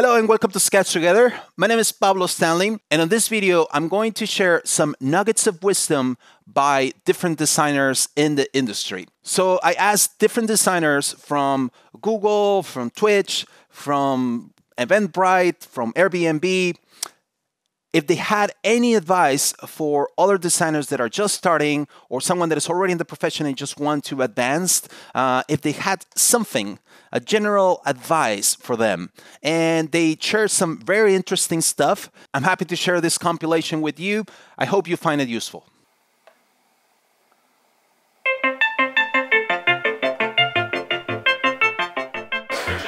Hello and welcome to Sketch Together. My name is Pablo Stanley, and on this video, I'm going to share some nuggets of wisdom by different designers in the industry. So I asked different designers from Google, from Twitch, from Eventbrite, from Airbnb, if they had any advice for other designers that are just starting or someone that is already in the profession and just want to advance, if they had something, a general advice for them. And they shared some very interesting stuff. I'm happy to share this compilation with you. I hope you find it useful.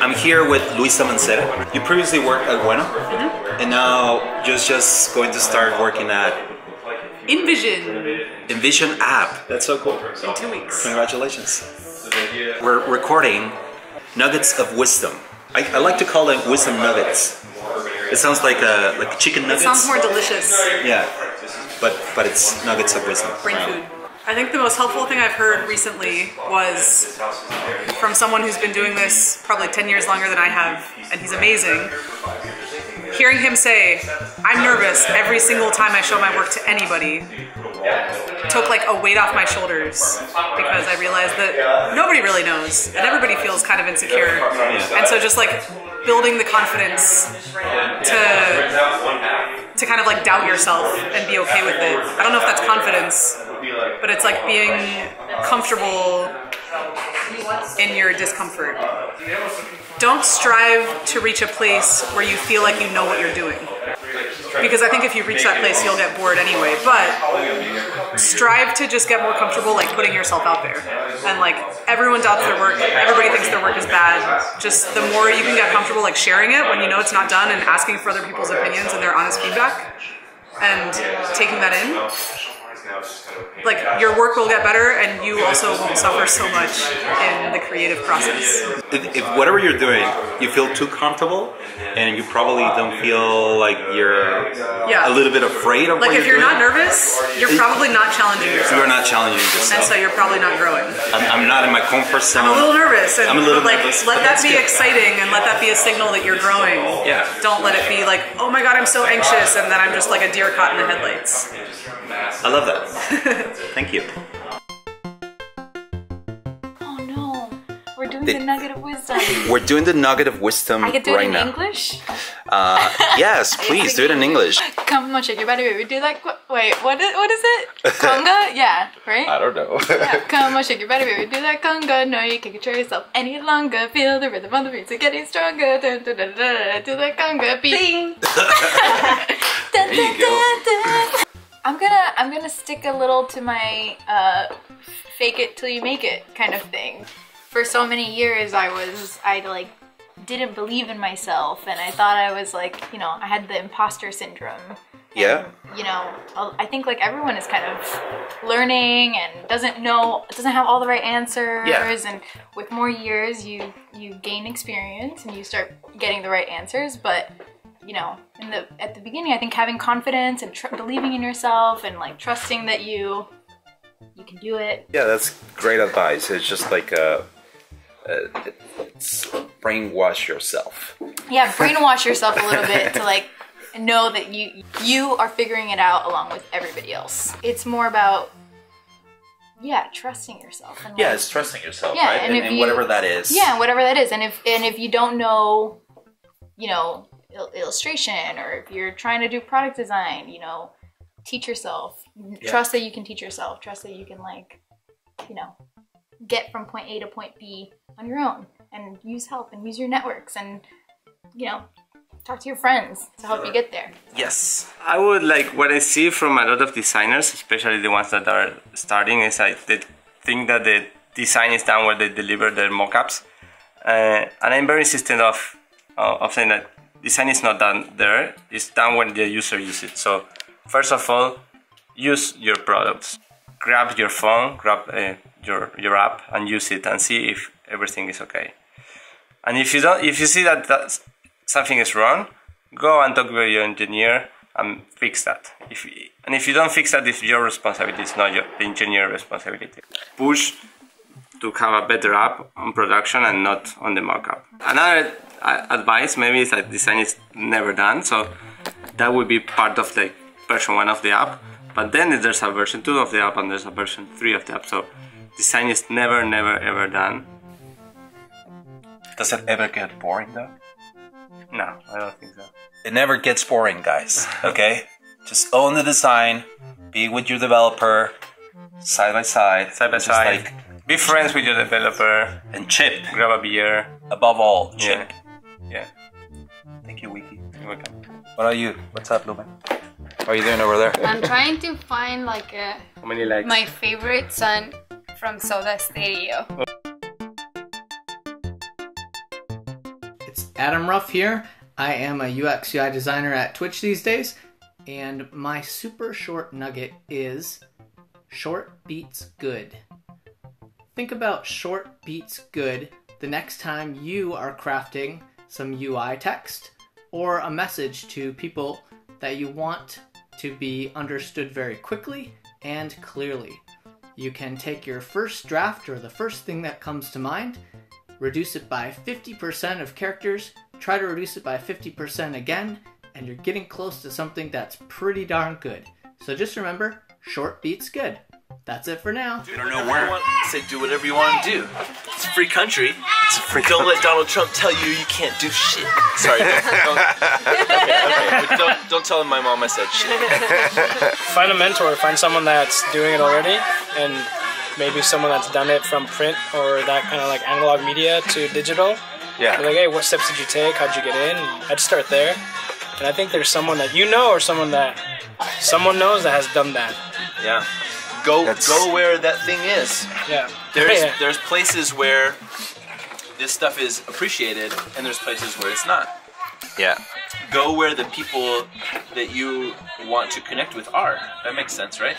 I'm here with Luisa Mancera. You previously worked at Bueno, and now you're just going to start working at InVision. InVision app. That's so cool. In 2 weeks. Congratulations. We're recording nuggets of wisdom. I like to call them wisdom nuggets. It sounds like chicken nuggets. It sounds more delicious. Yeah, but it's nuggets of wisdom. Brain food. I think the most helpful thing I've heard recently was from someone who's been doing this probably 10 years longer than I have, and he's amazing. Hearing him say, "I'm nervous every single time I show my work to anybody," took like a weight off my shoulders, because I realized that nobody really knows and everybody feels kind of insecure. And so just like building the confidence to kind of like doubt yourself and be okay with it. I don't know if that's confidence, but it's like being comfortable in your discomfort. Don't strive to reach a place where you feel like you know what you're doing, because I think if you reach that place you'll get bored anyway, but strive to just get more comfortable like putting yourself out there. And like everyone doubts their work, everybody thinks their work is bad. Just the more you can get comfortable like sharing it when you know it's not done and asking for other people's opinions and their honest feedback and taking that in, like your work will get better and you also won't suffer so much in the creative process. If whatever you're doing, you feel too comfortable and you probably don't feel like you're a little bit afraid of like what if you're not doing. nervous, you're probably not challenging yourself. You're not challenging yourself. And so you're probably not growing. I'm not in my comfort zone. I'm a little nervous. And I'm a little like, nervous. let that be exciting and let that be a signal that you're growing. Yeah. Don't let it be like, oh my god, I'm so anxious, and then I'm just like a deer caught in the headlights. I love that. Thank you. Oh no, we're doing the nugget of wisdom. We're doing the nugget of wisdom I could do it in now. English? Yes, please do it in English. Come on, shake your body, baby. Do like, wait, what is it? Conga? Yeah, right? I don't know. Yeah. Come on, shake your body, baby. Do that conga. No, you can't control yourself any longer. Feel the rhythm of the beats are getting stronger. Dun, dun, dun, dun, dun. Do that conga beat. Ding! Dun, dun, dun, dun. I'm gonna stick a little to my fake it till you make it kind of thing. For so many years I like didn't believe in myself, and I thought I was like, you know, I had the imposter syndrome. Yeah. And, you know, I think like everyone is kind of learning and doesn't have all the right answers. Yeah. And with more years you gain experience and you start getting the right answers, but you know, at the beginning, I think having confidence and believing in yourself and like trusting that you can do it. Yeah, that's great advice. It's just like it's brainwash yourself. Yeah, brainwash yourself a little bit to like know that you are figuring it out along with everybody else. It's more about trusting yourself. And, like, it's trusting yourself, yeah, right? And whatever that is. Yeah, whatever that is. And if you don't know, you know, illustration, or if you're trying to do product design, you know, teach yourself. Trust that you can teach yourself. Trust that you can, like, you know, get from point A to point B on your own, and use help and use your networks, and, you know, talk to your friends to help you get there. Yes. I would like what I see from a lot of designers, especially the ones that are starting, is they think that the design is done where they deliver their mockups, and I'm very insistent of saying that design is not done there, it's done when the user uses it. So first of all, use your products. Grab your phone, grab your app and use it and see if everything is okay. And if you see that something is wrong, go and talk with your engineer and fix that. If you don't fix that, it's your responsibility, it's not the engineer's responsibility. Push to have a better app on production and not on the mockup. Another advice maybe is that design is never done, so that would be part of the version 1 of the app. But then there's a version 2 of the app and there's a version 3 of the app. So design is never, never, ever done. Does it ever get boring though? No, I don't think so. It never gets boring, guys. Okay? Just own the design, be with your developer, side by side. Side by just side. like, Be friends with your developer. and chip. Grab a beer. Above all, chip. Yeah. Thank you, Wiki. You're welcome. What are you? What's up, Lumen? How are you doing over there? I'm trying to find like How many likes? my favorite song from Soda Stereo. It's Adam Ruff here. I am a UX UI designer at Twitch these days, and my super short nugget is short beats good. Think about short beats good the next time you are crafting some UI text or a message to people that you want to be understood very quickly and clearly. You can take your first draft or the first thing that comes to mind, reduce it by 50% of characters, try to reduce it by 50% again, and you're getting close to something that's pretty darn good. So just remember, short beats good. That's it for now. I don't know where. Say do whatever you want to do. It's a free country. It's a free Don't let Donald Trump tell you you can't do shit. Sorry, don't tell him my mom I said shit. Find a mentor, find someone that's doing it already, and maybe someone that's done it from print or that kind of like analog media to digital. Yeah. Be like, hey, what steps did you take? How'd you get in? I'd start there. And I think there's someone that you know or someone knows that has done that. Yeah. Go where that thing is. Yeah. There's places where this stuff is appreciated and there's places where it's not. Yeah. Go where the people that you want to connect with are. That makes sense, right?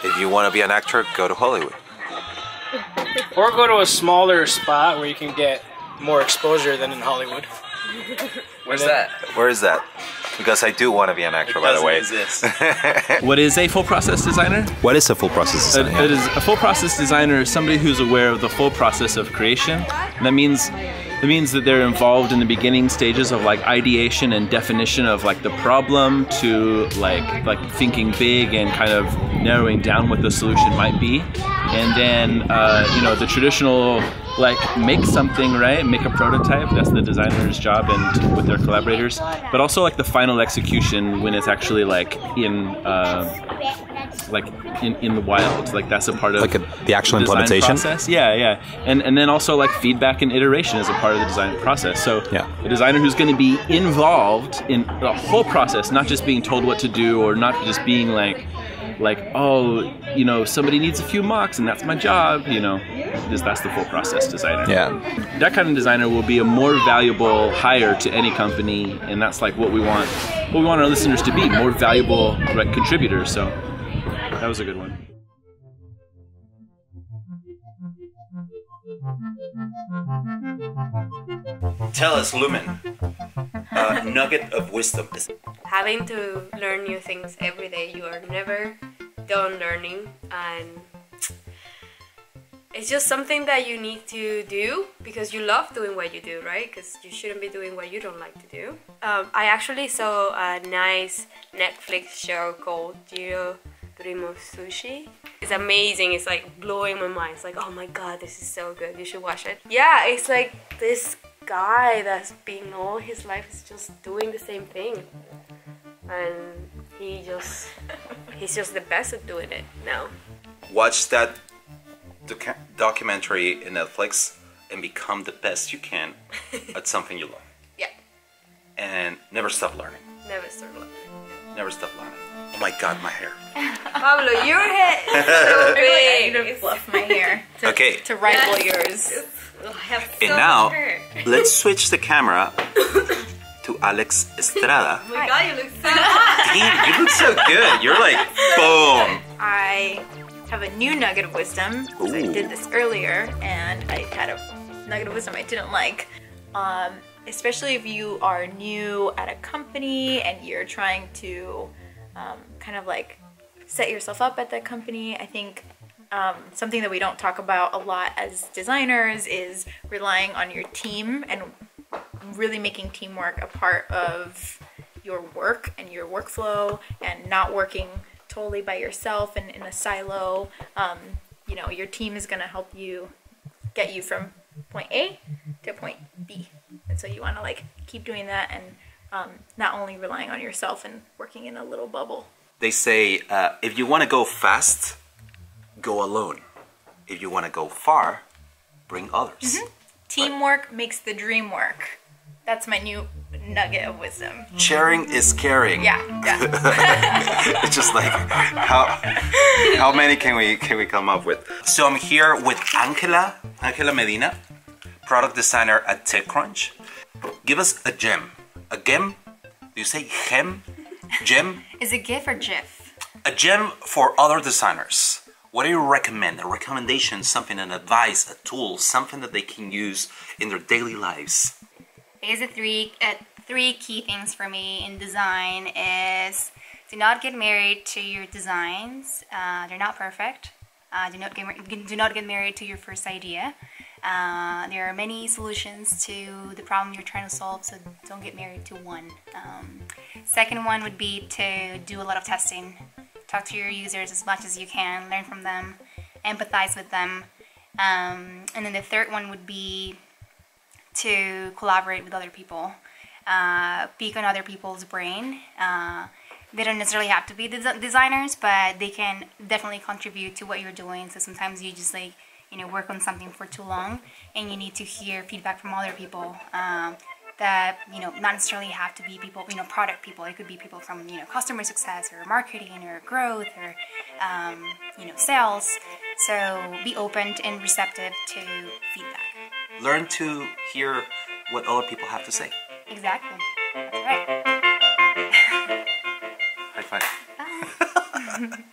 If you want to be an actor, go to Hollywood. Or go to a smaller spot where you can get more exposure than in Hollywood. Where's that? Where is that? Because I do want to be an actor, by the way. What is a full process designer? What is a full process designer? It is a full process designer is somebody who's aware of the full process of creation. And that means that they're involved in the beginning stages of like ideation and definition of like the problem to like thinking big and kind of narrowing down what the solution might be. And then the traditional like make something, right? Make a prototype. That's the designer's job and with their collaborators. But also like the final execution when it's actually like in the wild. Like that's a part of like the actual the design implementation process. Yeah. And then also like feedback and iteration is a part of the design process. So the designer who's going to be involved in the whole process, not just being told what to do or not just being like somebody needs a few mocks and that's my job, that's the full process designer. Yeah. That kind of designer will be a more valuable hire to any company, and that's like what we want our listeners to be, more valuable contributors. So that was a good one. Tell us, Lumen, a nugget of wisdom. Having to learn new things every day. You are never done learning, and it's just something that you need to do because you love doing what you do, right? Because you shouldn't be doing what you don't like to do. I actually saw a nice Netflix show called Jiro Dorimo Sushi. It's amazing. It's like blowing my mind. It's like, oh my god, this is so good. You should watch it. Yeah, it's like this guy that's been all his life is just doing the same thing, and he's just the best at doing it now. Watch that documentary in Netflix and become the best you can at something you love. Yeah. And never stop learning. Never stop learning. Never stop learning. Oh my god, my hair. Pablo, your head is so big. I need to fluff my hair to rival yours. And now, let's switch the camera to Alex Estrada. Oh my god, you look so hot. Damn, you look so good. You're like, boom. I have a new nugget of wisdom because I did this earlier and I had a nugget of wisdom I didn't like. Especially if you are new at a company and you're trying to kind of like set yourself up at that company. I think something that we don't talk about a lot as designers is relying on your team and really making teamwork a part of your work and your workflow, and not working totally by yourself and in a silo. You know, your team is going to help you get you from point A to point B. And so you want to like keep doing that, and not only relying on yourself and working in a little bubble. They say, if you want to go fast, go alone. If you want to go far, bring others. Teamwork makes the dream work. That's my new nugget of wisdom. Sharing is caring. Yeah. It's just like, how many can we come up with? So I'm here with Angela Medina, product designer at Techcrunch. Give us a gem. A gem? Do you say gem? Gem? Is it GIF or GIF? A gem for other designers. What do you recommend? A recommendation, something, an advice, a tool, something that they can use in their daily lives? There's three key things for me in design is do not get married to your designs. They're not perfect. Do not get married to your first idea. There are many solutions to the problem you're trying to solve, so don't get married to one. Second one would be to do a lot of testing. Talk to your users as much as you can, learn from them, empathize with them. And then the third one would be to collaborate with other people. Peek on other people's brain. They don't necessarily have to be designers, but they can definitely contribute to what you're doing. So sometimes you just like, you know, work on something for too long and you need to hear feedback from other people that, you know, not necessarily have to be people, you know, product people. It could be people from, you know, customer success or marketing or growth or, you know, sales. So be open and receptive to feedback. Learn to hear what other people have to say. Exactly. That's right. High five. Bye.